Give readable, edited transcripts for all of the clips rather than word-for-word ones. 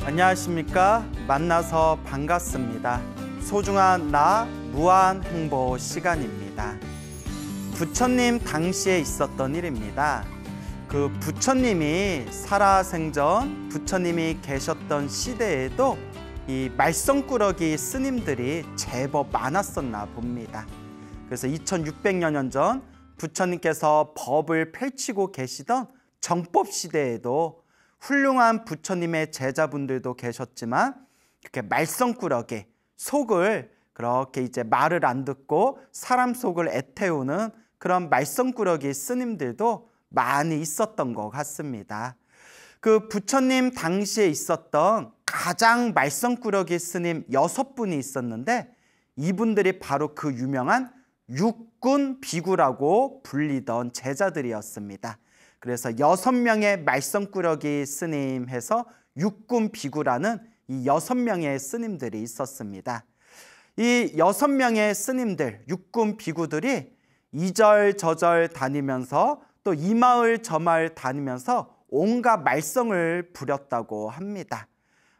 안녕하십니까? 만나서 반갑습니다. 소중한 나 무한 행보 시간입니다. 부처님 당시에 있었던 일입니다. 그 부처님이 살아생전 부처님이 계셨던 시대에도 이 말썽꾸러기 스님들이 제법 많았었나 봅니다. 그래서 2600여 년 전 부처님께서 법을 펼치고 계시던 정법 시대에도 훌륭한 부처님의 제자분들도 계셨지만 이렇게 말썽꾸러기 속을 그렇게 이제 말을 안 듣고 사람 속을 애태우는 그런 말썽꾸러기 스님들도 많이 있었던 것 같습니다. 그 부처님 당시에 있었던 가장 말썽꾸러기 스님 6분이 있었는데 이분들이 바로 그 유명한 육군 비구라고 불리던 제자들이었습니다. 그래서 6명의 말썽꾸러기 스님 해서 육군 비구라는 이 6명의 스님들이 있었습니다. 이 6명의 스님들, 육군 비구들이 이절저절 다니면서 또 이 마을 저 마을 다니면서 온갖 말썽을 부렸다고 합니다.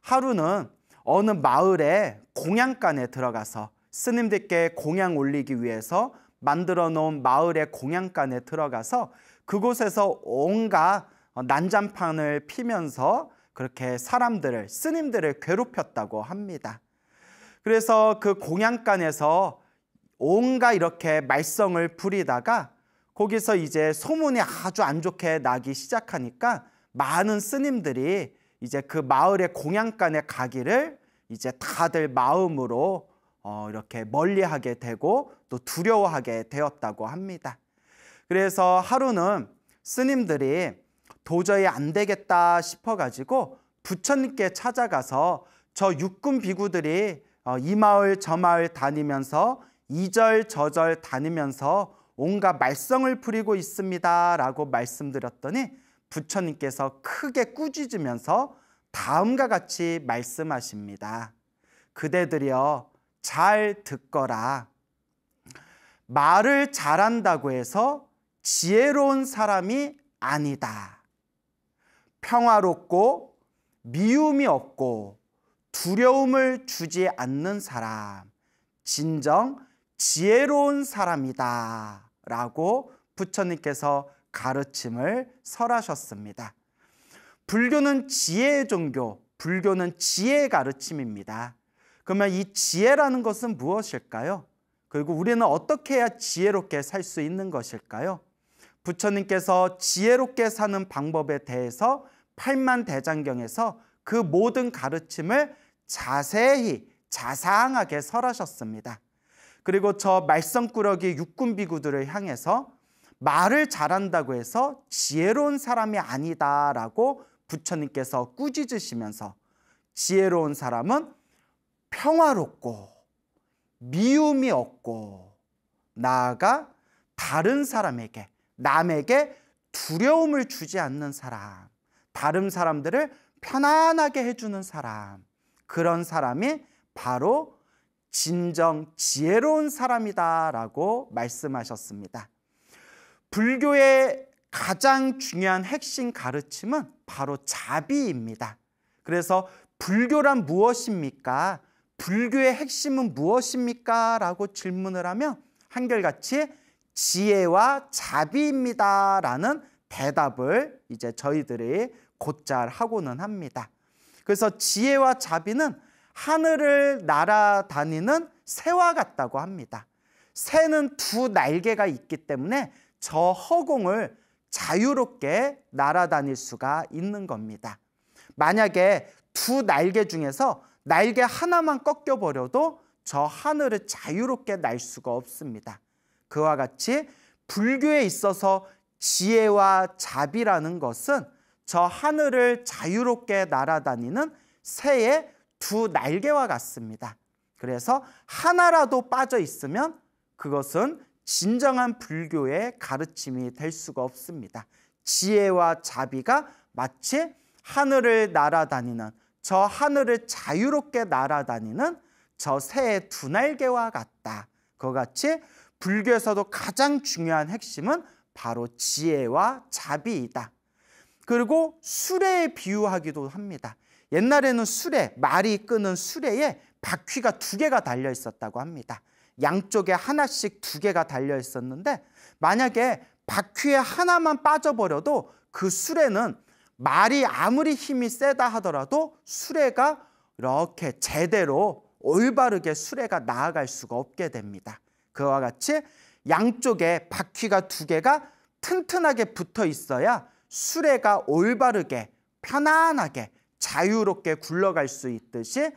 하루는 어느 마을에 공양간에 들어가서 스님들께 공양 올리기 위해서 만들어 놓은 마을의 공양간에 들어가서 그곳에서 온갖 난장판을 피면서 그렇게 사람들을, 스님들을 괴롭혔다고 합니다. 그래서 그 공양간에서 온갖 이렇게 말썽을 부리다가 거기서 이제 소문이 아주 안 좋게 나기 시작하니까 많은 스님들이 이제 그 마을의 공양간에 가기를 이제 다들 마음으로 이렇게 멀리하게 되고 또 두려워하게 되었다고 합니다. 그래서 하루는 스님들이 도저히 안 되겠다 싶어가지고 부처님께 찾아가서 저 육군 비구들이 이 마을 저 마을 다니면서 이절저절 다니면서 온갖 말썽을 부리고 있습니다 라고 말씀드렸더니 부처님께서 크게 꾸짖으면서 다음과 같이 말씀하십니다. 그대들이여 잘 듣거라. 말을 잘한다고 해서 지혜로운 사람이 아니다. 평화롭고 미움이 없고 두려움을 주지 않는 사람, 진정 지혜로운 사람이다 라고 부처님께서 가르침을 설하셨습니다. 불교는 지혜의 종교, 불교는 지혜의 가르침입니다. 그러면 이 지혜라는 것은 무엇일까요? 그리고 우리는 어떻게 해야 지혜롭게 살 수 있는 것일까요? 부처님께서 지혜롭게 사는 방법에 대해서 팔만대장경에서 그 모든 가르침을 자세히 자상하게 설하셨습니다. 그리고 저 말썽꾸러기 육군 비구들을 향해서 말을 잘한다고 해서 지혜로운 사람이 아니다 라고 부처님께서 꾸짖으시면서 지혜로운 사람은 평화롭고 미움이 없고 나아가 다른 사람에게, 남에게 두려움을 주지 않는 사람, 다른 사람들을 편안하게 해주는 사람, 그런 사람이 바로 진정 지혜로운 사람이다 라고 말씀하셨습니다. 불교의 가장 중요한 핵심 가르침은 바로 자비입니다. 그래서 불교란 무엇입니까? 불교의 핵심은 무엇입니까? 라고 질문을 하면 한결같이 지혜와 자비입니다 라는 대답을 이제 저희들이 곧잘 하고는 합니다. 그래서 지혜와 자비는 하늘을 날아다니는 새와 같다고 합니다. 새는 두 날개가 있기 때문에 저 허공을 자유롭게 날아다닐 수가 있는 겁니다. 만약에 두 날개 중에서 날개 하나만 꺾여버려도 저 하늘을 자유롭게 날 수가 없습니다. 그와 같이 불교에 있어서 지혜와 자비라는 것은 저 하늘을 자유롭게 날아다니는 새의 두 날개와 같습니다. 그래서 하나라도 빠져 있으면 그것은 진정한 불교의 가르침이 될 수가 없습니다. 지혜와 자비가 마치 하늘을 날아다니는, 저 하늘을 자유롭게 날아다니는 저 새의 두 날개와 같다. 그와 같이 불교에서도 가장 중요한 핵심은 바로 지혜와 자비이다. 그리고 수레에 비유하기도 합니다. 옛날에는 수레, 말이 끄는 수레에 바퀴가 2개가 달려 있었다고 합니다. 양쪽에 하나씩 2개가 달려 있었는데 만약에 바퀴에 하나만 빠져버려도 그 수레는 말이 아무리 힘이 세다 하더라도 수레가 이렇게 제대로 올바르게 수레가 나아갈 수가 없게 됩니다. 그와 같이 양쪽에 바퀴가 2개가 튼튼하게 붙어 있어야 수레가 올바르게 편안하게 자유롭게 굴러갈 수 있듯이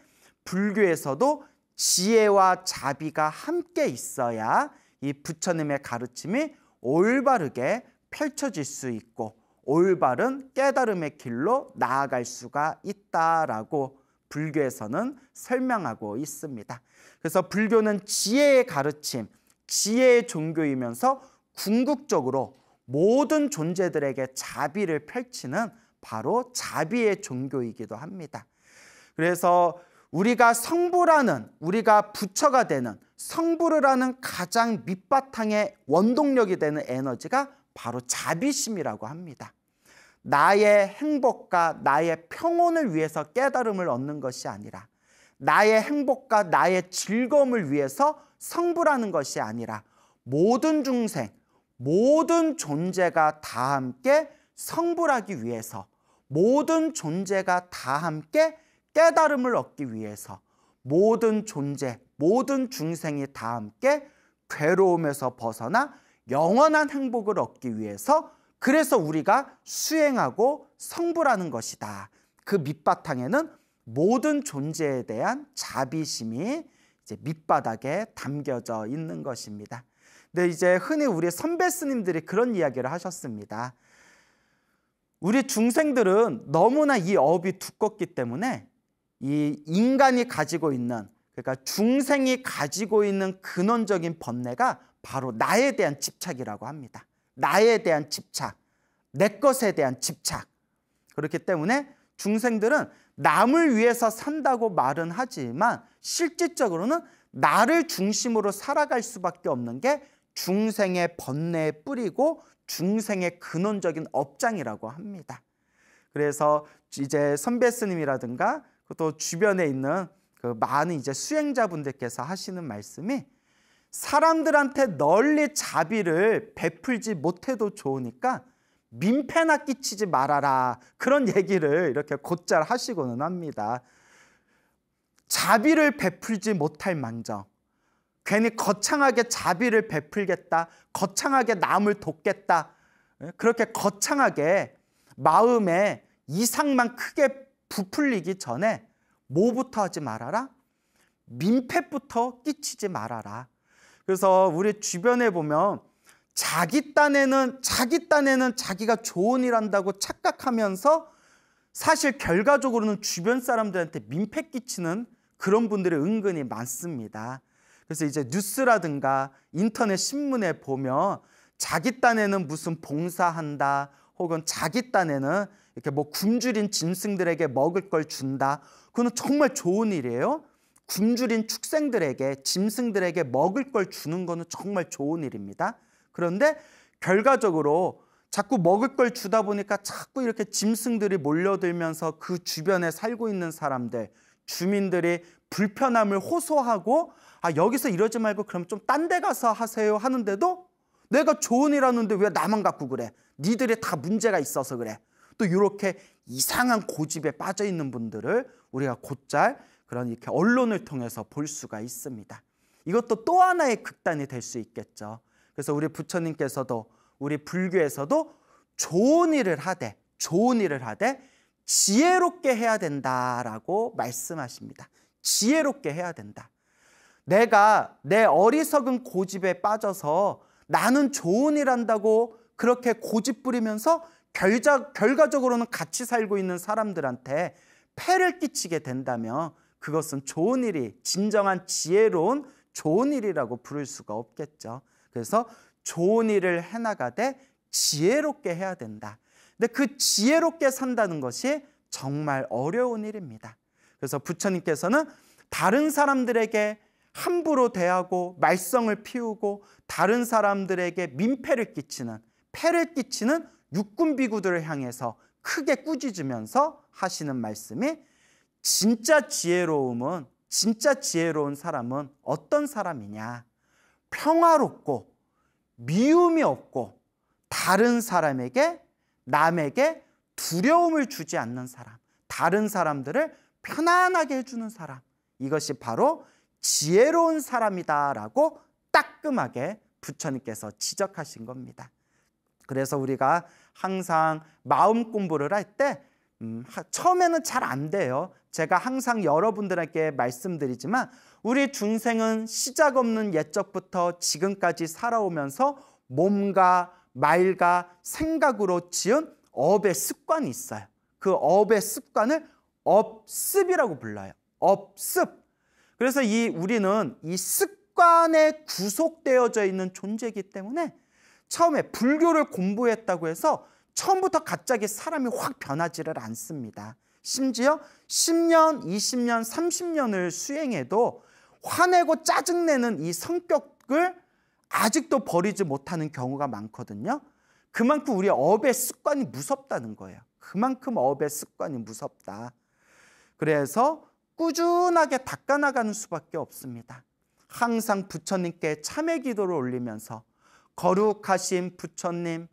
불교에서도 지혜와 자비가 함께 있어야 이 부처님의 가르침이 올바르게 펼쳐질 수 있고 올바른 깨달음의 길로 나아갈 수가 있다라고 불교에서는 설명하고 있습니다. 그래서 불교는 지혜의 가르침, 지혜의 종교이면서 궁극적으로 모든 존재들에게 자비를 펼치는 바로 자비의 종교이기도 합니다. 그래서 우리가 성불하는, 우리가 부처가 되는, 성불을 하는 가장 밑바탕의 원동력이 되는 에너지가 바로 자비심이라고 합니다. 나의 행복과 나의 평온을 위해서 깨달음을 얻는 것이 아니라, 나의 행복과 나의 즐거움을 위해서 성불하는 것이 아니라, 모든 중생, 모든 존재가 다 함께 성불하기 위해서, 모든 존재가 다 함께 깨달음을 얻기 위해서, 모든 존재, 모든 중생이 다 함께 괴로움에서 벗어나 영원한 행복을 얻기 위해서, 그래서 우리가 수행하고 성불하는 것이다. 그 밑바탕에는 모든 존재에 대한 자비심이 이제 밑바닥에 담겨져 있는 것입니다. 근데 이제 흔히 우리 선배 스님들이 그런 이야기를 하셨습니다. 우리 중생들은 너무나 이 업이 두껍기 때문에 이 인간이 가지고 있는, 그러니까 중생이 가지고 있는 근원적인 번뇌가 바로 나에 대한 집착이라고 합니다. 나에 대한 집착, 내 것에 대한 집착. 그렇기 때문에 중생들은 남을 위해서 산다고 말은 하지만 실질적으로는 나를 중심으로 살아갈 수밖에 없는 게 중생의 번뇌의 뿌리고 중생의 근원적인 업장이라고 합니다. 그래서 이제 선배 스님이라든가 또 주변에 있는 그 많은 이제 수행자분들께서 하시는 말씀이, 사람들한테 널리 자비를 베풀지 못해도 좋으니까 민폐나 끼치지 말아라, 그런 얘기를 이렇게 곧잘 하시고는 합니다. 자비를 베풀지 못할 망정, 괜히 거창하게 자비를 베풀겠다, 거창하게 남을 돕겠다, 그렇게 거창하게 마음에 이상만 크게 부풀리기 전에 뭐부터 하지 말아라? 민폐부터 끼치지 말아라. 그래서 우리 주변에 보면 자기 딴에는 자기가 좋은 일 한다고 착각하면서 사실 결과적으로는 주변 사람들한테 민폐 끼치는 그런 분들이 은근히 많습니다. 그래서 이제 뉴스라든가 인터넷 신문에 보면 자기 딴에는 무슨 봉사한다, 혹은 자기 딴에는 이렇게 뭐 굶주린 짐승들에게 먹을 걸 준다. 그건 정말 좋은 일이에요. 굶주린 축생들에게, 짐승들에게 먹을 걸 주는 거는 정말 좋은 일입니다. 그런데 결과적으로 자꾸 먹을 걸 주다 보니까 자꾸 이렇게 짐승들이 몰려들면서 그 주변에 살고 있는 사람들, 주민들이 불편함을 호소하고, 여기서 이러지 말고 그럼 좀 딴 데 가서 하세요 하는데도 내가 좋은 일 하는데 왜 나만 갖고 그래? 니들이 다 문제가 있어서 그래. 또 이렇게 이상한 고집에 빠져 있는 분들을 우리가 곧잘 그런 이렇게 언론을 통해서 볼 수가 있습니다. 이것도 또 하나의 극단이 될 수 있겠죠. 그래서 우리 부처님께서도, 우리 불교에서도 좋은 일을 하되 지혜롭게 해야 된다라고 말씀하십니다. 지혜롭게 해야 된다. 내가 내 어리석은 고집에 빠져서 나는 좋은 일 한다고 그렇게 고집 부리면서 결과적으로는 같이 살고 있는 사람들한테 폐를 끼치게 된다면 그것은 좋은 일이, 진정한 지혜로운 좋은 일이라고 부를 수가 없겠죠. 그래서 좋은 일을 해나가되 지혜롭게 해야 된다. 근데 그 지혜롭게 산다는 것이 정말 어려운 일입니다. 그래서 부처님께서는 다른 사람들에게 함부로 대하고 말썽을 피우고 다른 사람들에게 민폐를 끼치는, 폐를 끼치는 육군 비구들을 향해서 크게 꾸짖으면서 하시는 말씀이 진짜 지혜로운 사람은 어떤 사람이냐? 평화롭고 미움이 없고 다른 사람에게 남에게 두려움을 주지 않는 사람, 다른 사람들을 편안하게 해주는 사람, 이것이 바로 지혜로운 사람이다라고 따끔하게 부처님께서 지적하신 겁니다. 그래서 우리가 항상 마음 공부를 할 때 처음에는 잘 안 돼요. 제가 항상 여러분들에게 말씀드리지만 우리 중생은 시작 없는 옛적부터 지금까지 살아오면서 몸과 말과 생각으로 지은 업의 습관이 있어요. 그 업의 습관을 업습이라고 불러요. 업습. 그래서 우리는 이 습관에 구속되어져 있는 존재이기 때문에 처음에 불교를 공부했다고 해서 처음부터 갑자기 사람이 확 변하지를 않습니다. 심지어 10년, 20년, 30년을 수행해도 화내고 짜증내는 이 성격을 아직도 버리지 못하는 경우가 많거든요. 그만큼 우리의 업의 습관이 무섭다는 거예요. 그만큼 업의 습관이 무섭다. 그래서 꾸준하게 닦아나가는 수밖에 없습니다. 항상 부처님께 참회 기도를 올리면서 거룩하신 부처님,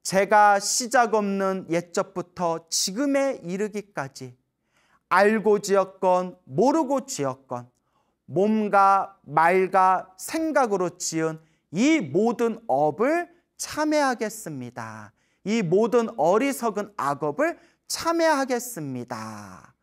제가 시작 없는 옛적부터 지금에 이르기까지 알고 지었건 모르고 지었건 몸과 말과 생각으로 지은 이 모든 업을 참회하겠습니다. 이 모든 어리석은 악업을 참회하겠습니다.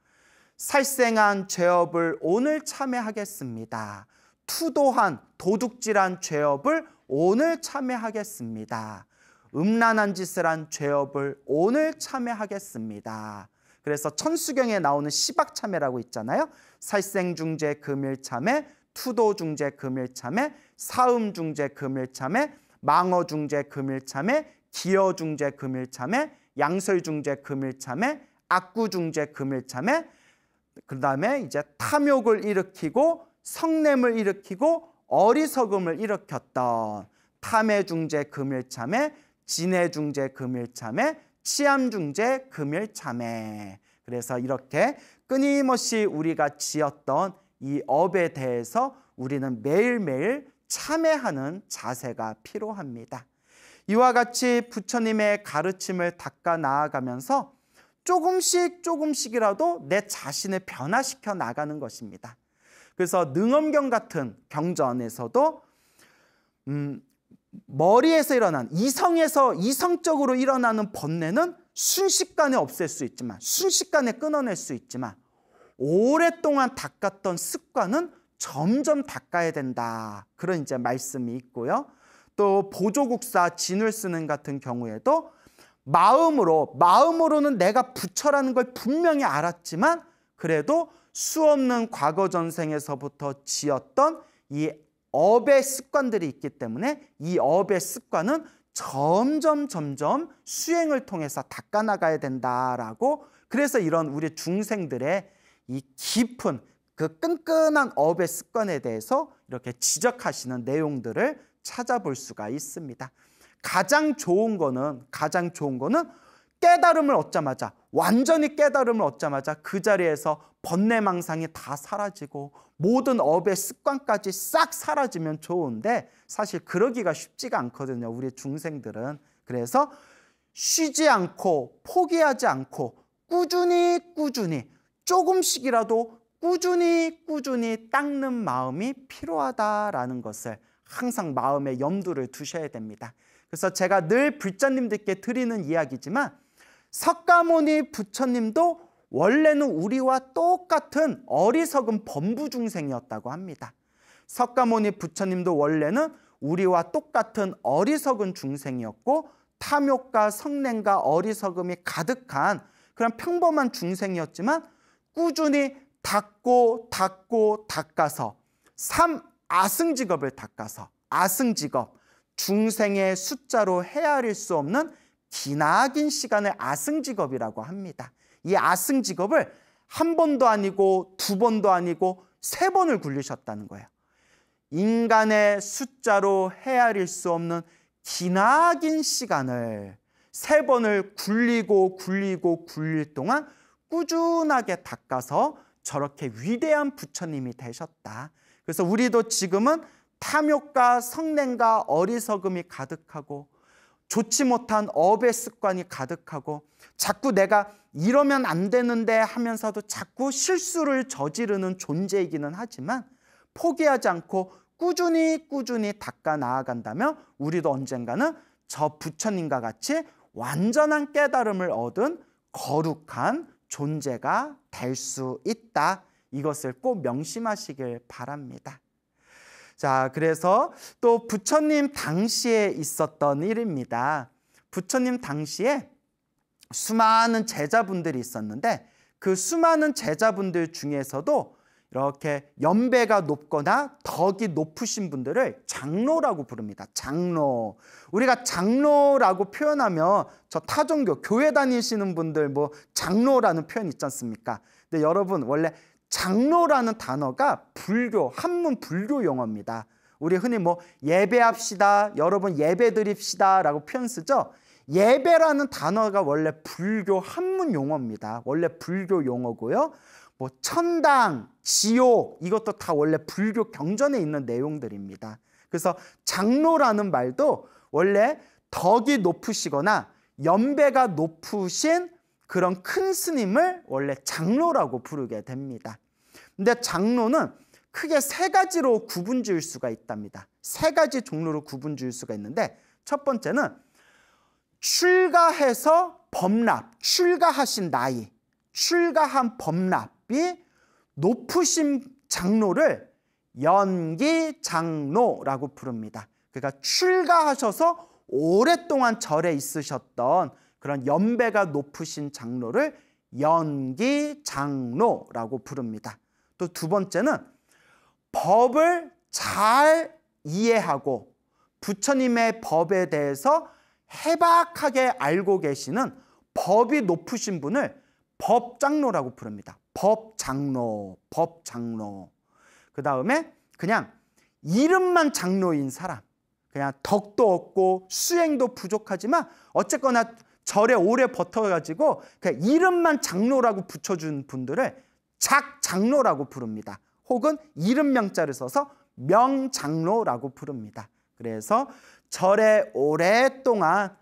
살생한 죄업을 오늘 참회하겠습니다. 투도한 도둑질한 죄업을 오늘 참회하겠습니다. 음란한 짓을 한 죄업을 오늘 참회하겠습니다. 그래서 천수경에 나오는 시박참회라고 있잖아요. 살생중죄 금일참회, 투도중죄 금일참회, 사음중죄 금일참회, 망어중죄 금일참회, 기여중죄 금일참회, 양설중죄 금일참회, 악구중죄 금일참회, 그 다음에 이제 탐욕을 일으키고 성냄을 일으키고 어리석음을 일으켰던 탐해중죄 금일참회, 진해중죄 금일참회, 치암중죄 금일참회. 그래서 이렇게 끊임없이 우리가 지었던 이 업에 대해서 우리는 매일매일 참회하는 자세가 필요합니다. 이와 같이 부처님의 가르침을 닦아 나아가면서 조금씩이라도 내 자신을 변화시켜 나가는 것입니다. 그래서 능엄경 같은 경전에서도 머리에서 일어난 이성적으로 일어나는 번뇌는 순식간에 없앨 수 있지만, 순식간에 끊어낼 수 있지만 오랫동안 닦았던 습관은 점점 닦아야 된다. 그런 이제 말씀이 있고요. 또 보조국사 진울스님 같은 경우에도 마음으로는 내가 부처라는 걸 분명히 알았지만 그래도 수없는 과거 전생에서부터 지었던 이 업의 습관들이 있기 때문에 이 업의 습관은 점점 수행을 통해서 닦아나가야 된다라고, 그래서 이런 우리 중생들의 이 깊은 그 끈끈한 업의 습관에 대해서 이렇게 지적하시는 내용들을 찾아볼 수가 있습니다. 가장 좋은 거는 깨달음을 얻자마자, 완전히 깨달음을 얻자마자 그 자리에서 번뇌망상이 다 사라지고 모든 업의 습관까지 싹 사라지면 좋은데 사실 그러기가 쉽지가 않거든요, 우리 중생들은. 그래서 쉬지 않고 포기하지 않고 꾸준히 조금씩이라도 꾸준히 닦는 마음이 필요하다라는 것을 항상 마음에 염두를 두셔야 됩니다. 그래서 제가 늘 불자님들께 드리는 이야기지만 석가모니 부처님도 원래는 우리와 똑같은 어리석은 범부 중생이었다고 합니다. 석가모니 부처님도 원래는 우리와 똑같은 어리석은 중생이었고 탐욕과 성냄과 어리석음이 가득한 그런 평범한 중생이었지만 꾸준히 닦아서 아승직업을 닦아서, 아승직업, 중생의 숫자로 헤아릴 수 없는 기나긴 시간을 아승직업이라고 합니다. 이 아승직업을 한 번도 아니고 두 번도 아니고 세 번을 굴리셨다는 거예요. 인간의 숫자로 헤아릴 수 없는 기나긴 시간을 3번을 굴리고 굴릴 동안 꾸준하게 닦아서 저렇게 위대한 부처님이 되셨다. 그래서 우리도 지금은 탐욕과 성냄과 어리석음이 가득하고 좋지 못한 업의 습관이 가득하고 자꾸 내가 이러면 안 되는데 하면서도 자꾸 실수를 저지르는 존재이기는 하지만 포기하지 않고 꾸준히 닦아 나아간다면 우리도 언젠가는 저 부처님과 같이 완전한 깨달음을 얻은 거룩한 존재가 될 수 있다. 이것을 꼭 명심하시길 바랍니다. 자, 그래서 또 부처님 당시에 있었던 일입니다. 부처님 당시에 수많은 제자분들이 있었는데 그 수많은 제자분들 중에서도 이렇게 연배가 높거나 덕이 높으신 분들을 장로라고 부릅니다. 장로. 우리가 장로라고 표현하면 저 타종교 교회 다니시는 분들 뭐 장로라는 표현 있지 않습니까? 근데 여러분 원래 장로라는 단어가 불교, 한문 불교 용어입니다. 우리 흔히 뭐 예배합시다, 여러분 예배 드립시다 라고 표현 쓰죠. 예배라는 단어가 원래 불교 한문 용어입니다. 원래 불교 용어고요. 뭐 천당, 지옥 이것도 다 원래 불교 경전에 있는 내용들입니다. 그래서 장로라는 말도 원래 덕이 높으시거나 연배가 높으신 그런 큰 스님을 원래 장로라고 부르게 됩니다. 근데 장로는 크게 3가지로 구분 지을 수가 있답니다. 3가지 종류로 구분 지을 수가 있는데 첫 번째는 출가해서 법납, 출가하신 나이, 출가한 법납이 높으신 장로를 연기장로라고 부릅니다. 그러니까 출가하셔서 오랫동안 절에 있으셨던 그런 연배가 높으신 장로를 연기장로라고 부릅니다. 또 두 번째는 법을 잘 이해하고 부처님의 법에 대해서 해박하게 알고 계시는 법이 높으신 분을 법장로라고 부릅니다. 법장로. 그 다음에 그냥 이름만 장로인 사람, 그냥 덕도 없고 수행도 부족하지만 어쨌거나 절에 오래 버텨가지고 그냥 이름만 장로라고 붙여준 분들을 작장로라고 부릅니다. 혹은 이름명자를 써서 명장로라고 부릅니다. 그래서 절에 오랫동안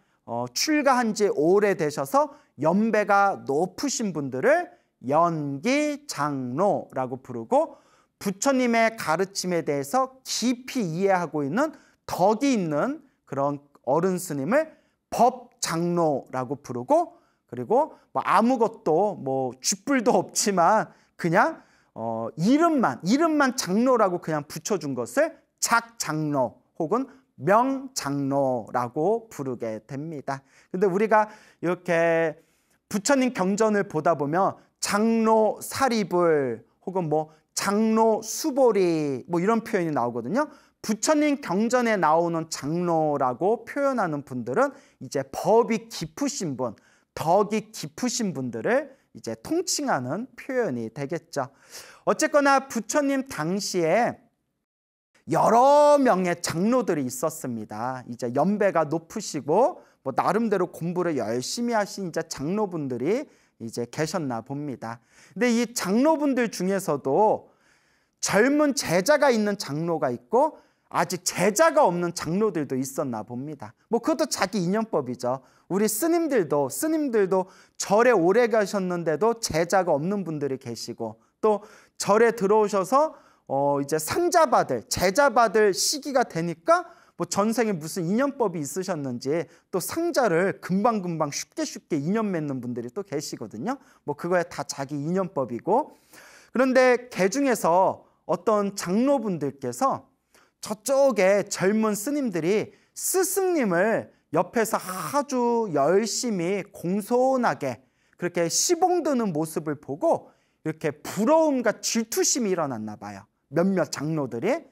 출가한 지 오래되셔서 연배가 높으신 분들을 연기장로라고 부르고 부처님의 가르침에 대해서 깊이 이해하고 있는 덕이 있는 그런 어른 스님을 법장로라고 부르고 그리고 뭐 아무것도 뭐 쥐뿔도 없지만 그냥 이름만 장로라고 그냥 붙여준 것을 작장로 혹은 명장로라고 부르게 됩니다. 근데 우리가 이렇게 부처님 경전을 보다 보면 장로 사리불 혹은 뭐 장로 수보리 뭐 이런 표현이 나오거든요. 부처님 경전에 나오는 장로라고 표현하는 분들은 이제 법이 깊으신 분, 덕이 깊으신 분들을 이제 통칭하는 표현이 되겠죠. 어쨌거나 부처님 당시에 여러 명의 장로들이 있었습니다. 이제 연배가 높으시고 뭐 나름대로 공부를 열심히 하신 이제 장로분들이 이제 계셨나 봅니다. 근데 이 장로분들 중에서도 젊은 제자가 있는 장로가 있고 아직 제자가 없는 장로들도 있었나 봅니다. 뭐 그것도 자기 인연법이죠. 우리 스님들도 절에 오래 가셨는데도 제자가 없는 분들이 계시고 또 절에 들어오셔서 이제 상자 받을, 제자 받을 시기가 되니까 뭐 전생에 무슨 인연법이 있으셨는지 또 상자를 금방 쉽게 인연 맺는 분들이 또 계시거든요. 뭐 그거야 다 자기 인연법이고. 그런데 그 중에서 어떤 장로분들께서 저쪽에 젊은 스님들이 스승님을 옆에서 아주 열심히 공손하게 그렇게 시봉드는 모습을 보고 이렇게 부러움과 질투심이 일어났나 봐요. 몇몇 장로들이.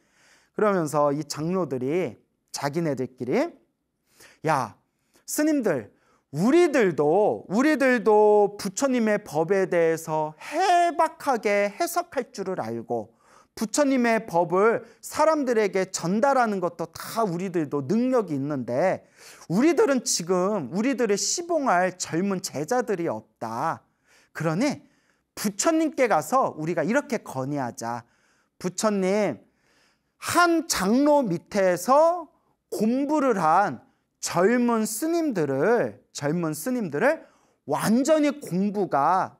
그러면서 이 장로들이 자기네들끼리 야, 스님들 우리들도 부처님의 법에 대해서 해박하게 해석할 줄을 알고 부처님의 법을 사람들에게 전달하는 것도 다 우리들도 능력이 있는데 우리들은 지금 우리들을 시봉할 젊은 제자들이 없다. 그러니 부처님께 가서 우리가 이렇게 건의하자. 부처님, 한 장로 밑에서 공부를 한 젊은 스님들을 완전히 공부가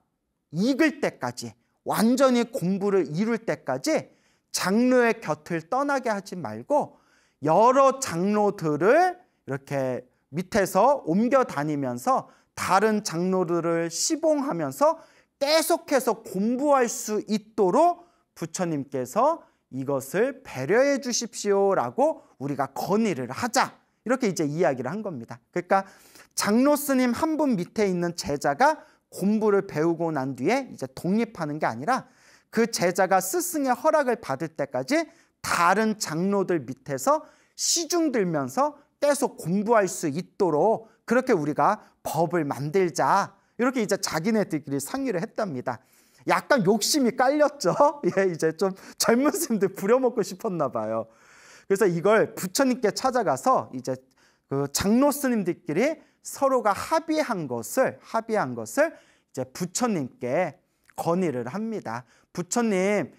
익을 때까지, 완전히 공부를 이룰 때까지 장로의 곁을 떠나게 하지 말고 여러 장로들을 이렇게 밑에서 옮겨 다니면서 다른 장로들을 시봉하면서 계속해서 공부할 수 있도록 부처님께서 이것을 배려해 주십시오라고 우리가 건의를 하자. 이렇게 이제 이야기를 한 겁니다. 그러니까 장로 스님 한 분 밑에 있는 제자가 공부를 배우고 난 뒤에 이제 독립하는 게 아니라 그 제자가 스승의 허락을 받을 때까지 다른 장로들 밑에서 시중 들면서 계속 공부할 수 있도록 그렇게 우리가 법을 만들자. 이렇게 이제 자기네들끼리 상의를 했답니다. 약간 욕심이 깔렸죠. 예, 이제 좀 젊은 스님들 부려먹고 싶었나 봐요. 그래서 이걸 부처님께 찾아가서 이제 그 장로 스님들끼리 서로가 합의한 것을 이제 부처님께 건의를 합니다. 부처님,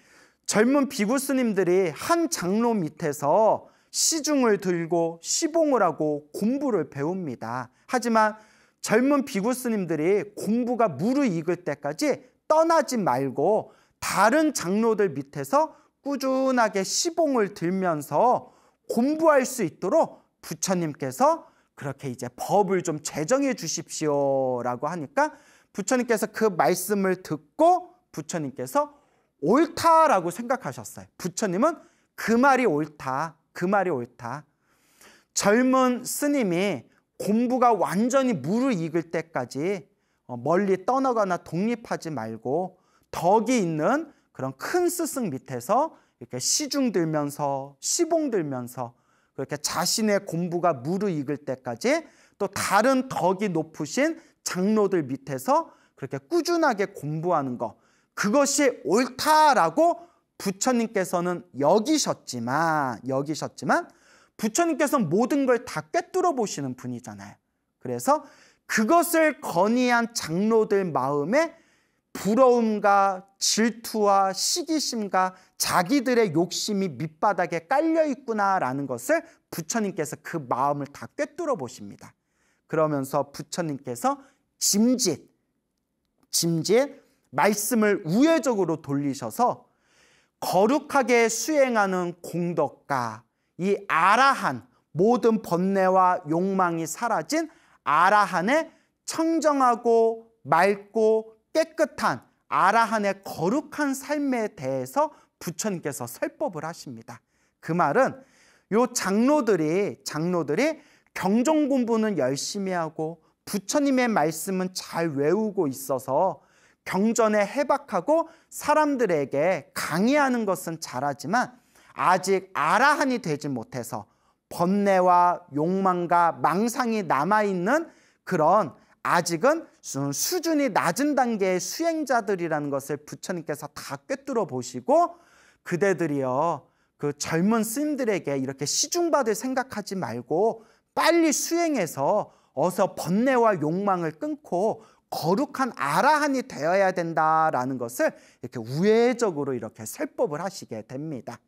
젊은 비구 스님들이 한 장로 밑에서 시중을 들고 시봉을 하고 공부를 배웁니다. 하지만 젊은 비구 스님들이 공부가 무르익을 때까지 떠나지 말고 다른 장로들 밑에서 꾸준하게 시봉을 들면서 공부할 수 있도록 부처님께서 그렇게 이제 법을 좀 제정해 주십시오라고 하니까 부처님께서 그 말씀을 듣고 부처님께서 옳다라고 생각하셨어요. 부처님은 그 말이 옳다. 그 말이 옳다. 젊은 스님이 공부가 완전히 무르익을 때까지 멀리 떠나거나 독립하지 말고 덕이 있는 그런 큰 스승 밑에서 이렇게 시중 들면서 시봉 들면서 그렇게 자신의 공부가 무르익을 때까지 또 다른 덕이 높으신 장로들 밑에서 그렇게 꾸준하게 공부하는 것, 그것이 옳다라고 부처님께서는 여기셨지만 부처님께서는 모든 걸 다 꿰뚫어 보시는 분이잖아요. 그래서 그것을 건의한 장로들 마음에 부러움과 질투와 시기심과 자기들의 욕심이 밑바닥에 깔려 있구나라는 것을 부처님께서 그 마음을 다 꿰뚫어 보십니다. 그러면서 부처님께서 짐짓 말씀을 우회적으로 돌리셔서 거룩하게 수행하는 공덕가, 이 아라한, 모든 번뇌와 욕망이 사라진 아라한의 청정하고 맑고 깨끗한 아라한의 거룩한 삶에 대해서 부처님께서 설법을 하십니다. 그 말은 요 장로들이 경전 공부는 열심히 하고 부처님의 말씀은 잘 외우고 있어서 경전에 해박하고 사람들에게 강의하는 것은 잘하지만 아직 아라한이 되지 못해서 번뇌와 욕망과 망상이 남아있는 그런 아직은 수준이 낮은 단계의 수행자들이라는 것을 부처님께서 다 꿰뚫어 보시고 그대들이여 그 젊은 스님들에게 이렇게 시중받을 생각하지 말고 빨리 수행해서 어서 번뇌와 욕망을 끊고 거룩한 아라한이 되어야 된다라는 것을 이렇게 우회적으로 이렇게 설법을 하시게 됩니다.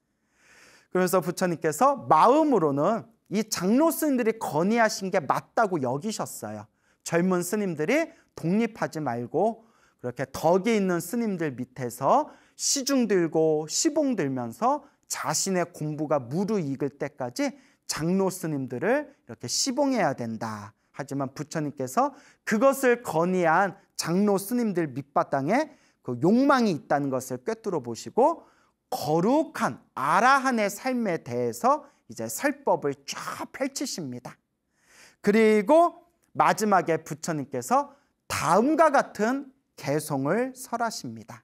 그래서 부처님께서 마음으로는 이 장로 스님들이 건의하신 게 맞다고 여기셨어요. 젊은 스님들이 독립하지 말고 그렇게 덕이 있는 스님들 밑에서 시중 들고 시봉 들면서 자신의 공부가 무르익을 때까지 장로 스님들을 이렇게 시봉해야 된다. 하지만 부처님께서 그것을 건의한 장로 스님들 밑바탕에 그 욕망이 있다는 것을 꿰뚫어 보시고 거룩한 아라한의 삶에 대해서 이제 설법을 쫙 펼치십니다. 그리고 마지막에 부처님께서 다음과 같은 개송을 설하십니다.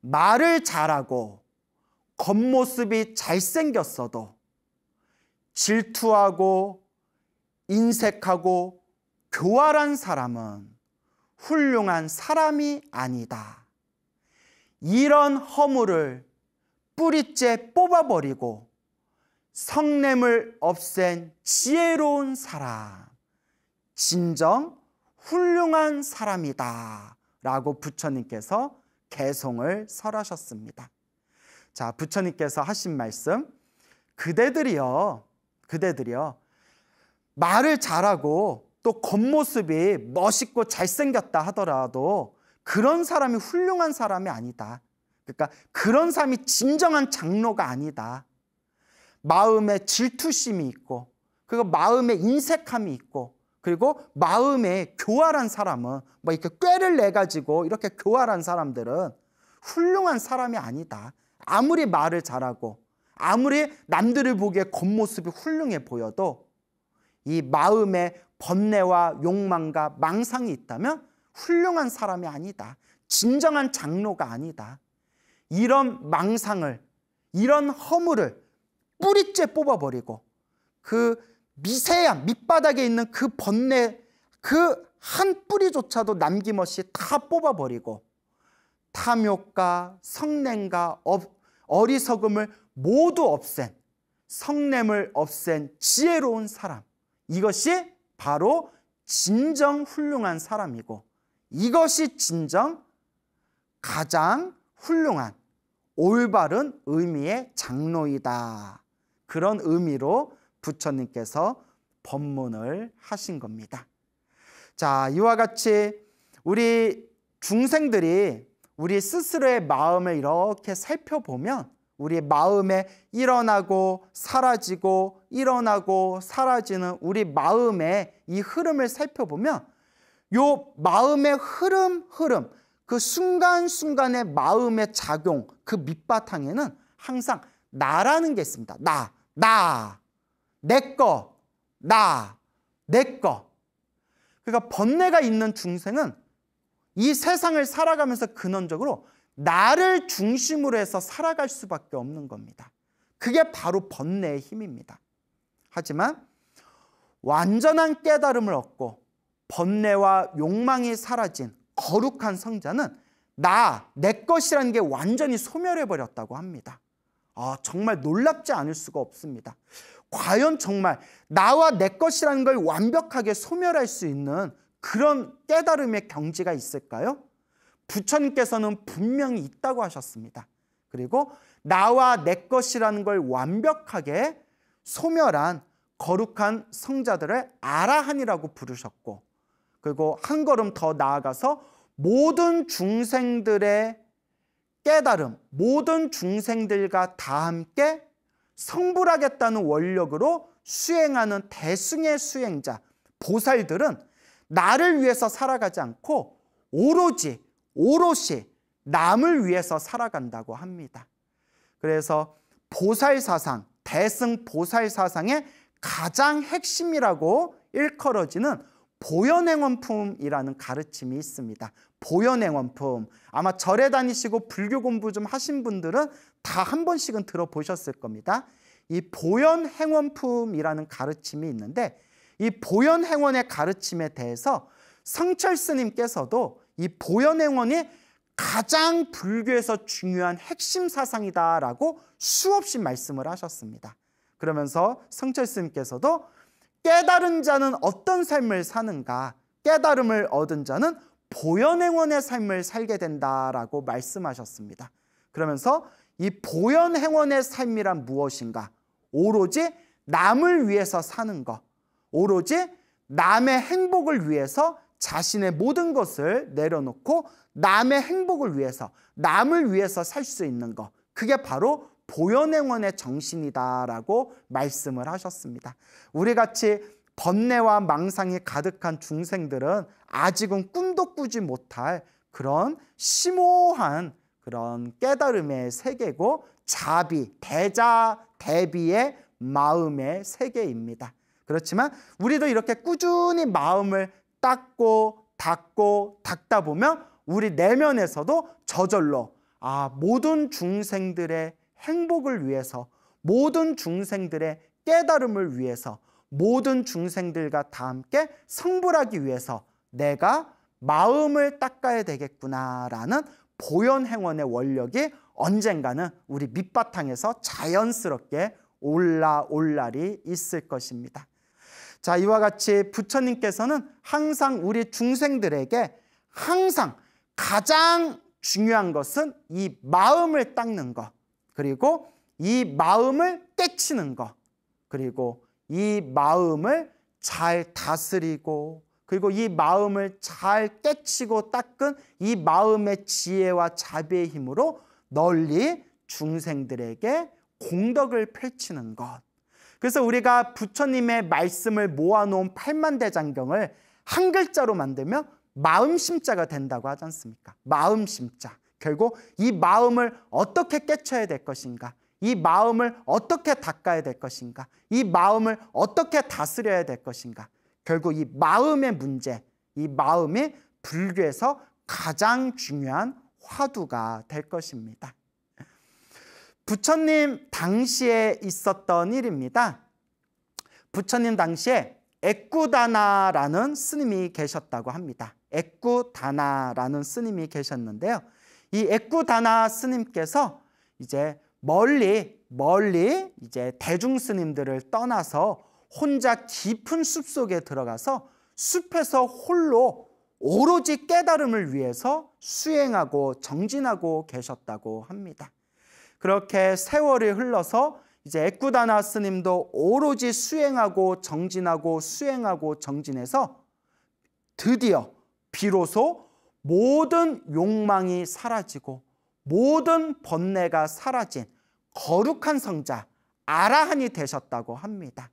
말을 잘하고 겉모습이 잘생겼어도 질투하고 인색하고 교활한 사람은 훌륭한 사람이 아니다. 이런 허물을 뿌리째 뽑아버리고 성냄을 없앤 지혜로운 사람, 진정 훌륭한 사람이다 라고 부처님께서 개송을 설하셨습니다. 자, 부처님께서 하신 말씀, 그대들이요 말을 잘하고 또 겉모습이 멋있고 잘생겼다 하더라도 그런 사람이 훌륭한 사람이 아니다. 그러니까 그런 사람이 진정한 장로가 아니다. 마음에 질투심이 있고, 그리고 마음에 인색함이 있고, 그리고 마음에 교활한 사람은 뭐 이렇게 꾀를 내 가지고 이렇게 교활한 사람들은 훌륭한 사람이 아니다. 아무리 말을 잘하고 아무리 남들을 보기에 겉모습이 훌륭해 보여도 이 마음에 번뇌와 욕망과 망상이 있다면 훌륭한 사람이 아니다. 진정한 장로가 아니다. 이런 망상을, 이런 허물을 뿌리째 뽑아버리고 그 미세한 밑바닥에 있는 그 번뇌 그 한 뿌리조차도 남김없이 다 뽑아버리고 탐욕과 성냄과 어리석음을 모두 없앤, 성냄을 없앤 지혜로운 사람, 이것이 바로 진정 훌륭한 사람이고 이것이 진정 가장 훌륭한 올바른 의미의 장로이다. 그런 의미로 부처님께서 법문을 하신 겁니다. 자, 이와 같이 우리 중생들이 우리 스스로의 마음을 이렇게 살펴보면 우리 마음에 일어나고 사라지고 일어나고 사라지는 우리 마음의 이 흐름을 살펴보면 요 마음의 흐름 그 순간순간의 마음의 작용 그 밑바탕에는 항상 나라는 게 있습니다. 나, 내꺼, 내꺼. 그러니까 번뇌가 있는 중생은 이 세상을 살아가면서 근원적으로 나를 중심으로 해서 살아갈 수밖에 없는 겁니다. 그게 바로 번뇌의 힘입니다. 하지만 완전한 깨달음을 얻고 번뇌와 욕망이 사라진 거룩한 성자는 내 것이라는 게 완전히 소멸해버렸다고 합니다. 정말 놀랍지 않을 수가 없습니다. 과연 정말 나와 내 것이라는 걸 완벽하게 소멸할 수 있는 그런 깨달음의 경지가 있을까요? 부처님께서는 분명히 있다고 하셨습니다. 그리고 나와 내 것이라는 걸 완벽하게 소멸한 거룩한 성자들을 아라한이라고 부르셨고, 그리고 한 걸음 더 나아가서 모든 중생들의 깨달음, 모든 중생들과 다 함께 성불하겠다는 원력으로 수행하는 대승의 수행자, 보살들은 나를 위해서 살아가지 않고 오롯이 남을 위해서 살아간다고 합니다. 그래서 보살사상, 대승 보살사상의 가장 핵심이라고 일컬어지는 보현행원품이라는 가르침이 있습니다. 보현행원품, 아마 절에 다니시고 불교 공부 좀 하신 분들은 다 한 번씩은 들어보셨을 겁니다. 이 보현행원품이라는 가르침이 있는데 이 보현행원의 가르침에 대해서 성철 스님께서도 이 보현행원이 가장 불교에서 중요한 핵심 사상이다라고 수없이 말씀을 하셨습니다. 그러면서 성철 스님께서도 깨달은 자는 어떤 삶을 사는가, 깨달음을 얻은 자는 보현행원의 삶을 살게 된다라고 말씀하셨습니다. 그러면서 이 보현행원의 삶이란 무엇인가? 오로지 남을 위해서 사는 것, 오로지 남의 행복을 위해서 자신의 모든 것을 내려놓고 남의 행복을 위해서, 남을 위해서 살 수 있는 것, 그게 바로 보현행원의 정신이다라고 말씀을 하셨습니다. 우리같이 번뇌와 망상이 가득한 중생들은 아직은 꿈도 꾸지 못할 그런 심오한 그런 깨달음의 세계고 자비, 대자, 대비의 마음의 세계입니다. 그렇지만 우리도 이렇게 꾸준히 마음을 닦고 닦다 보면 우리 내면에서도 저절로 모든 중생들의 행복을 위해서, 모든 중생들의 깨달음을 위해서, 모든 중생들과 다 함께 성불하기 위해서 내가 마음을 닦아야 되겠구나라는 보현행원의 원력이 언젠가는 우리 밑바탕에서 자연스럽게 올라올 날이 있을 것입니다. 자, 이와 같이 부처님께서는 항상 우리 중생들에게 항상 가장 중요한 것은 이 마음을 닦는 것, 그리고 이 마음을 깨치는 것, 그리고 이 마음을 잘 다스리고, 그리고 이 마음을 잘 깨치고 닦은 이 마음의 지혜와 자비의 힘으로 널리 중생들에게 공덕을 펼치는 것. 그래서 우리가 부처님의 말씀을 모아놓은 팔만대장경을 한 글자로 만들면 마음심자가 된다고 하지 않습니까? 마음심자. 결국 이 마음을 어떻게 깨쳐야 될 것인가? 이 마음을 어떻게 닦아야 될 것인가? 이 마음을 어떻게 다스려야 될 것인가? 결국 이 마음의 문제, 이 마음이 불교에서 가장 중요한 화두가 될 것입니다. 부처님 당시에 있었던 일입니다. 부처님 당시에 액구다나라는 스님이 계셨다고 합니다. 액구다나라는 스님이 계셨는데요. 이 액구다나 스님께서 이제 멀리 이제 대중 스님들을 떠나서 혼자 깊은 숲속에 들어가서 숲에서 홀로 오로지 깨달음을 위해서 수행하고 정진하고 계셨다고 합니다. 그렇게 세월이 흘러서 이제 액구다나 스님도 오로지 수행하고 정진하고 수행하고 정진해서 드디어 비로소 모든 욕망이 사라지고 모든 번뇌가 사라진 거룩한 성자 아라한이 되셨다고 합니다.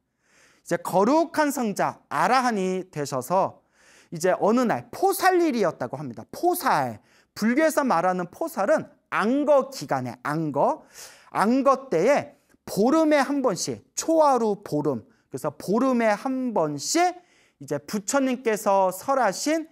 이제 거룩한 성자 아라한이 되셔서 이제 어느 날 포살일이었다고 합니다. 포살. 불교에서 말하는 포살은 안거 기간에 안거 때에 보름에 한 번씩 초하루 보름, 그래서 보름에 한 번씩 이제 부처님께서 설하신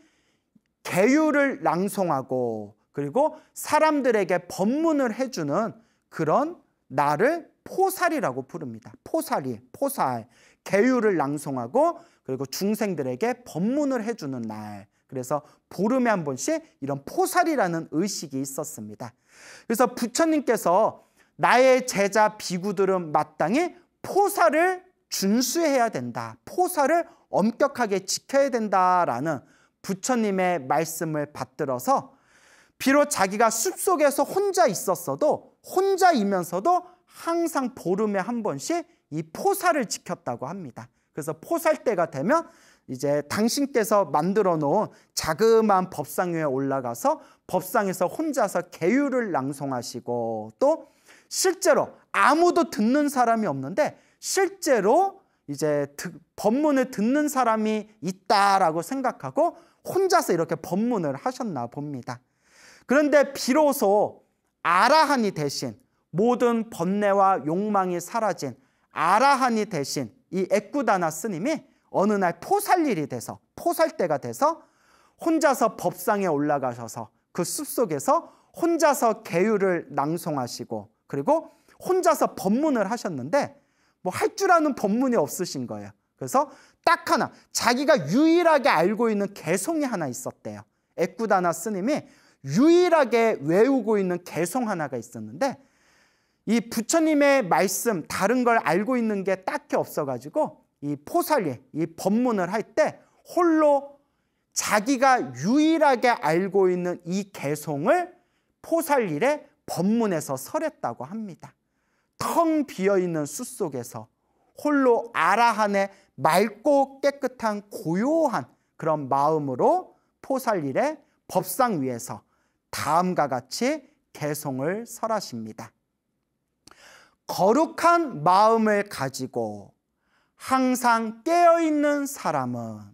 계율을 낭송하고 그리고 사람들에게 법문을 해주는 그런 날을 포살이라고 부릅니다. 포살일, 포살. 계율을 낭송하고 그리고 중생들에게 법문을 해주는 날. 그래서 보름에 한 번씩 이런 포살이라는 의식이 있었습니다. 그래서 부처님께서 나의 제자 비구들은 마땅히 포살을 준수해야 된다. 포살을 엄격하게 지켜야 된다라는 부처님의 말씀을 받들어서 비록 자기가 숲속에서 혼자 있었어도 혼자이면서도 항상 보름에 한 번씩 이 포살을 지켰다고 합니다. 그래서 포살 때가 되면 이제 당신께서 만들어 놓은 자그마한 법상 위에 올라가서 법상에서 혼자서 계율을 낭송하시고 또 실제로 아무도 듣는 사람이 없는데 실제로 이제 법문을 듣는 사람이 있다라고 생각하고 혼자서 이렇게 법문을 하셨나 봅니다. 그런데 비로소 아라한이 되신 모든 번뇌와 욕망이 사라진 아라한이 되신 이 액구다나 스님이 어느 날 포살일이 돼서 포살 때가 돼서 혼자서 법상에 올라가셔서 그 숲속에서 혼자서 계율을 낭송하시고 그리고 혼자서 법문을 하셨는데 뭐 할 줄 아는 법문이 없으신 거예요. 그래서 딱 하나 자기가 유일하게 알고 있는 개송이 하나 있었대요. 액구다나 스님이 유일하게 외우고 있는 개송 하나가 있었는데 이 부처님의 말씀 다른 걸 알고 있는 게 딱히 없어가지고 이 포살리 이 법문을 할 때 홀로 자기가 유일하게 알고 있는 이 개송을 포살일에 법문에서 설했다고 합니다. 텅 비어있는 숲속에서 홀로 아라한의 맑고 깨끗한 고요한 그런 마음으로 포살일에 법상 위에서 다음과 같이 개송을 설하십니다. 거룩한 마음을 가지고 항상 깨어있는 사람은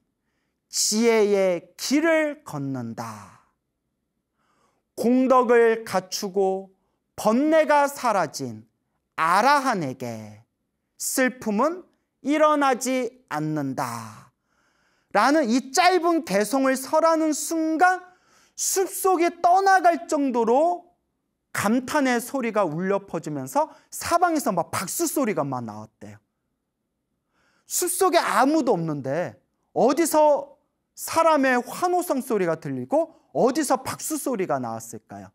지혜의 길을 걷는다. 공덕을 갖추고 번뇌가 사라진 아라한에게 슬픔은 일어나지 않는다. 라는 이 짧은 개송을 설하는 순간 숲속에 떠나갈 정도로 감탄의 소리가 울려 퍼지면서 사방에서 막 박수 소리가 막 나왔대요. 숲속에 아무도 없는데 어디서 사람의 환호성 소리가 들리고 어디서 박수 소리가 나왔을까요?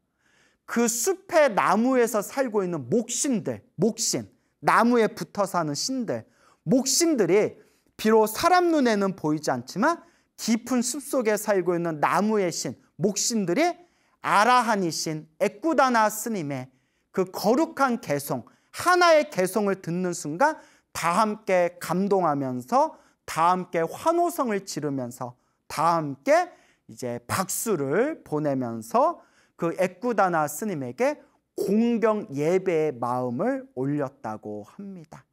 그 숲의 나무에서 살고 있는 목신들, 목신, 나무에 붙어 사는 신들, 목신들이 비록 사람 눈에는 보이지 않지만 깊은 숲속에 살고 있는 나무의 신, 목신들이 아라한이신 에꾸다나 스님의 그 거룩한 개송, 하나의 개송을 듣는 순간 다 함께 감동하면서 다 함께 환호성을 지르면서 다 함께 이제 박수를 보내면서 그 에꾸다나 스님에게 공경 예배의 마음을 올렸다고 합니다.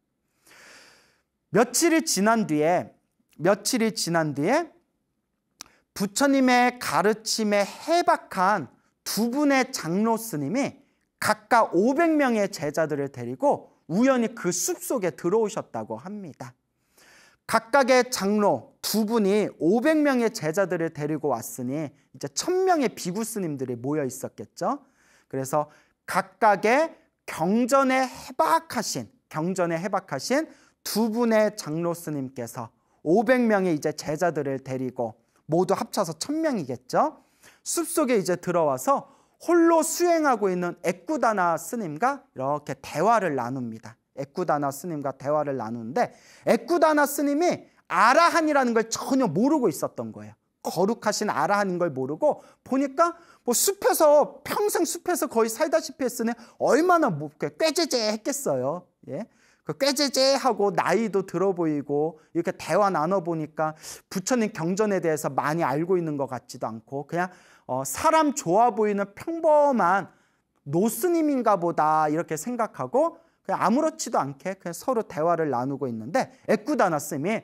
며칠이 지난 뒤에 부처님의 가르침에 해박한 두 분의 장로 스님이 각각 500명의 제자들을 데리고 우연히 그 숲속에 들어오셨다고 합니다. 각각의 장로 두 분이 500명의 제자들을 데리고 왔으니 이제 1000명의 비구 스님들이 모여 있었겠죠. 그래서 각각의 경전에 해박하신 두 분의 장로 스님께서 500명의 이제 제자들을 데리고 모두 합쳐서 1000명이겠죠. 숲속에 이제 들어와서 홀로 수행하고 있는 에꾸다나 스님과 이렇게 대화를 나눕니다. 에꾸다나 스님과 대화를 나누는데 에꾸다나 스님이 아라한이라는 걸 전혀 모르고 있었던 거예요. 거룩하신 아라한인 걸 모르고 보니까 뭐 숲에서 평생 숲에서 거의 살다시피 했으니 얼마나 뭐 꾀죄죄 했겠어요. 예. 그 꾀죄죄하고 나이도 들어 보이고 이렇게 대화 나눠보니까 부처님 경전에 대해서 많이 알고 있는 것 같지도 않고 그냥 사람 좋아 보이는 평범한 노스님인가 보다 이렇게 생각하고 그냥 아무렇지도 않게 그냥 서로 대화를 나누고 있는데 에꾸다나 스님이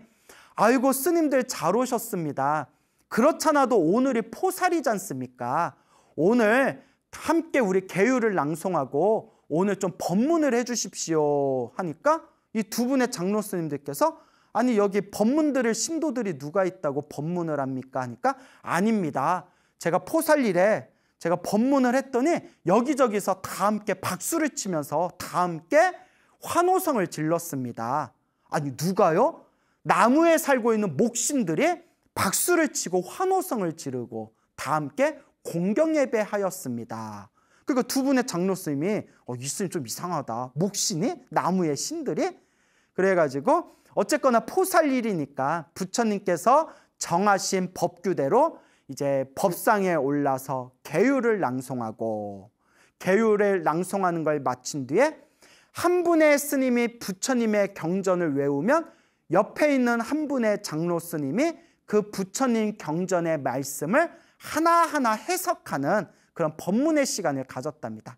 아이고 스님들 잘 오셨습니다. 그렇잖아도 오늘이 포살이지 않습니까? 오늘 함께 우리 계율을 낭송하고 오늘 좀 법문을 해주십시오 하니까 이 두 분의 장로 스님들께서 아니 여기 법문들을 신도들이 누가 있다고 법문을 합니까? 하니까 아닙니다. 제가 포살일에 제가 법문을 했더니 여기저기서 다 함께 박수를 치면서 다 함께 환호성을 질렀습니다. 아니 누가요? 나무에 살고 있는 목신들이 박수를 치고 환호성을 지르고 다 함께 공경예배하였습니다. 그러니까 두 분의 장로 스님이 이 스님 좀 이상하다. 목신이? 나무의 신들이? 그래가지고 어쨌거나 포살일이니까 부처님께서 정하신 법규대로 이제 법상에 올라서 계율을 낭송하고 계율을 낭송하는 걸 마친 뒤에 한 분의 스님이 부처님의 경전을 외우면 옆에 있는 한 분의 장로 스님이 그 부처님 경전의 말씀을 하나하나 해석하는 그런 법문의 시간을 가졌답니다.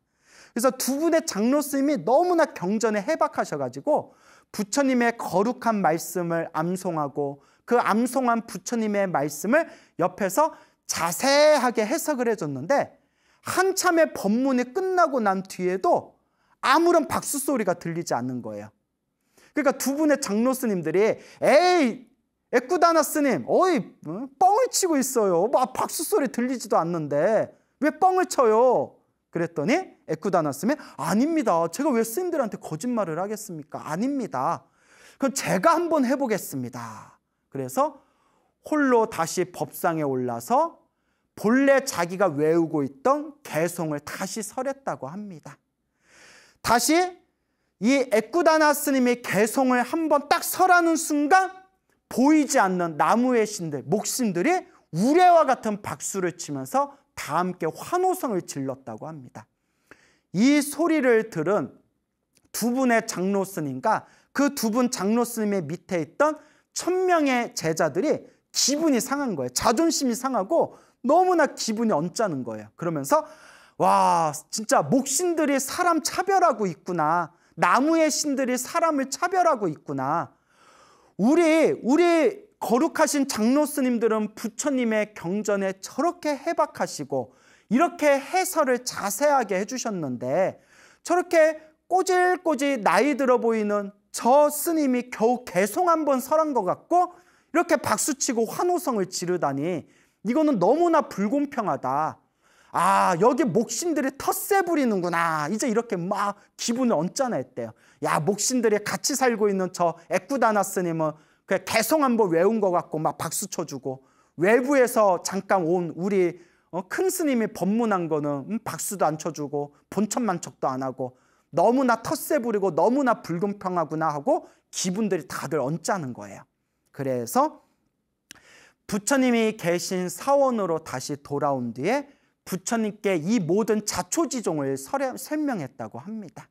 그래서 두 분의 장로 스님이 너무나 경전에 해박하셔가지고 부처님의 거룩한 말씀을 암송하고 그 암송한 부처님의 말씀을 옆에서 자세하게 해석을 해줬는데 한참의 법문이 끝나고 난 뒤에도 아무런 박수 소리가 들리지 않는 거예요. 그러니까 두 분의 장로 스님들이 에이 에꾸다나 스님 어이 뻥을 치고 있어요. 막 박수 소리 들리지도 않는데 왜 뻥을 쳐요? 그랬더니 에꾸다나 스님이 아닙니다. 제가 왜 스님들한테 거짓말을 하겠습니까? 아닙니다. 그럼 제가 한번 해보겠습니다. 그래서 홀로 다시 법상에 올라서 본래 자기가 외우고 있던 개송을 다시 설했다고 합니다. 다시 이 에꾸다나 스님이 개송을 한번 딱 설하는 순간 보이지 않는 나무의 신들, 목신들이 우레와 같은 박수를 치면서 다 함께 환호성을 질렀다고 합니다. 이 소리를 들은 두 분의 장로 스님과 그 두 분 장로 스님의 밑에 있던 1000명의 제자들이 기분이 상한 거예요. 자존심이 상하고 너무나 기분이 언짢은 거예요. 그러면서 와 진짜 목신들이 사람 차별하고 있구나. 나무의 신들이 사람을 차별하고 있구나. 우리 거룩하신 장로 스님들은 부처님의 경전에 저렇게 해박하시고 이렇게 해설을 자세하게 해주셨는데 저렇게 꼬질꼬질 나이 들어 보이는 저 스님이 겨우 개송 한번 설한 것 같고 이렇게 박수치고 환호성을 지르다니 이거는 너무나 불공평하다. 아 여기 목신들이 텃세 부리는구나. 이제 이렇게 막 기분을 언짢아했대요. 야 목신들이 같이 살고 있는 저 에꾸다나 스님은 그냥 개송 한번 외운 것 같고 막 박수 쳐주고 외부에서 잠깐 온 우리 큰 스님이 법문한 거는 박수도 안 쳐주고 본천만척도 안 하고 너무나 텃세 부리고 너무나 불공평하구나 하고 기분들이 다들 언짢은 거예요. 그래서 부처님이 계신 사원으로 다시 돌아온 뒤에 부처님께 이 모든 자초지종을 설명했다고 합니다.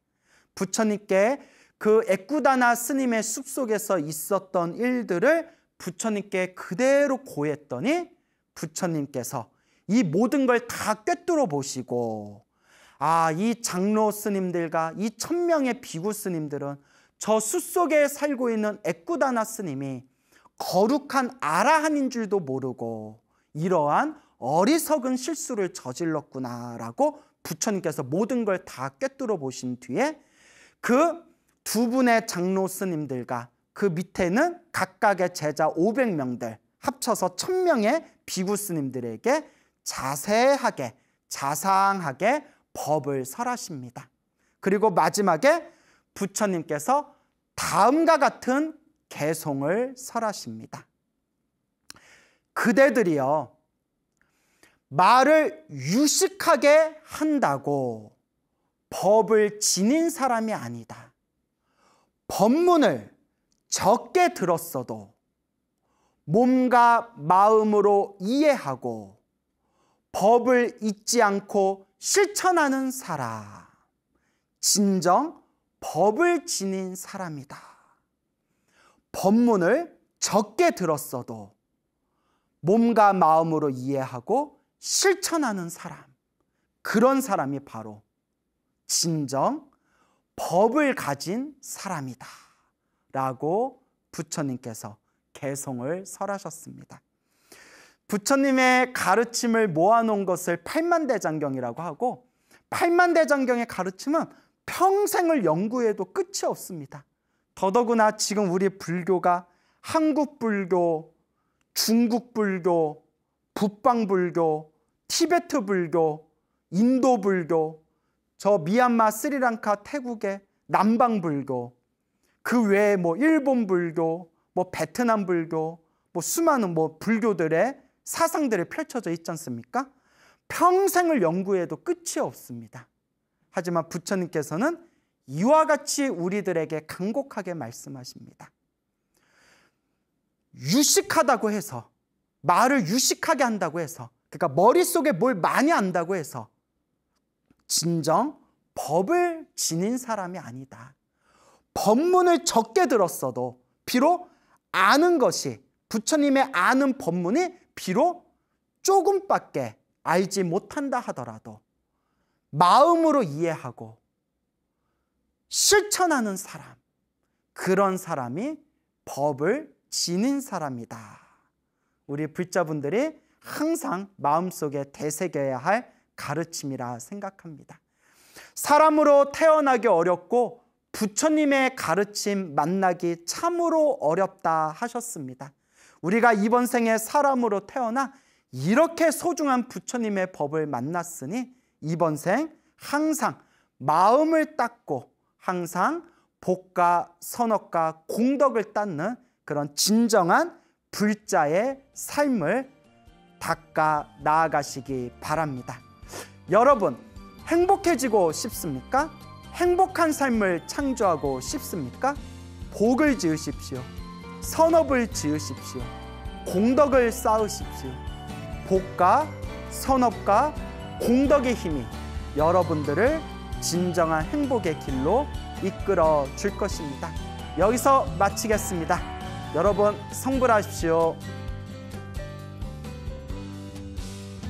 부처님께 그 에꾸다나 스님의 숲속에서 있었던 일들을 부처님께 그대로 고했더니 부처님께서 이 모든 걸 다 꿰뚫어 보시고 이 장로 스님들과 이 1000명의 비구 스님들은 저 숲속에 살고 있는 에꾸다나 스님이 거룩한 아라한인 줄도 모르고 이러한 어리석은 실수를 저질렀구나라고 부처님께서 모든 걸 다 꿰뚫어 보신 뒤에 그 두 분의 장로 스님들과 그 밑에는 각각의 제자 500명들 합쳐서 1000명의 비구 스님들에게 자세하게 자상하게 법을 설하십니다. 그리고 마지막에 부처님께서 다음과 같은 개송을 설하십니다. 그대들이여 말을 유식하게 한다고 법을 지닌 사람이 아니다. 법문을 적게 들었어도 몸과 마음으로 이해하고 법을 잊지 않고 실천하는 사람, 진정 법을 지닌 사람이다. 법문을 적게 들었어도 몸과 마음으로 이해하고 실천하는 사람, 그런 사람이 바로 진정 법을 가진 사람이다 라고 부처님께서 개송을 설하셨습니다. 부처님의 가르침을 모아놓은 것을 팔만대장경이라고 하고, 팔만대장경의 가르침은 평생을 연구해도 끝이 없습니다. 더더구나 지금 우리 불교가 한국 불교, 중국 불교, 북방 불교, 티베트 불교, 인도 불교, 저 미얀마, 스리랑카, 태국의 남방 불교, 그 외에 일본 불교, 베트남 불교, 수많은 불교들의 사상들이 펼쳐져 있지 않습니까? 평생을 연구해도 끝이 없습니다. 하지만 부처님께서는 이와 같이 우리들에게 간곡하게 말씀하십니다. 유식하다고 해서, 말을 유식하게 한다고 해서, 그러니까 머릿속에 뭘 많이 안다고 해서 진정 법을 지닌 사람이 아니다. 법문을 적게 들었어도 비록 아는 것이, 부처님의 아는 법문이 비록 조금밖에 알지 못한다 하더라도 마음으로 이해하고 실천하는 사람, 그런 사람이 법을 지닌 사람이다. 우리 불자분들이 항상 마음속에 되새겨야 할 가르침이라 생각합니다. 사람으로 태어나기 어렵고 부처님의 가르침 만나기 참으로 어렵다 하셨습니다. 우리가 이번 생에 사람으로 태어나 이렇게 소중한 부처님의 법을 만났으니 이번 생 항상 마음을 닦고 항상 복과 선업과 공덕을 닦는 그런 진정한 불자의 삶을 닦아 나아가시기 바랍니다. 여러분, 행복해지고 싶습니까? 행복한 삶을 창조하고 싶습니까? 복을 지으십시오. 선업을 지으십시오. 공덕을 쌓으십시오. 복과 선업과 공덕의 힘이 여러분들을 진정한 행복의 길로 이끌어 줄 것입니다. 여기서 마치겠습니다. 여러분 성불하십시오.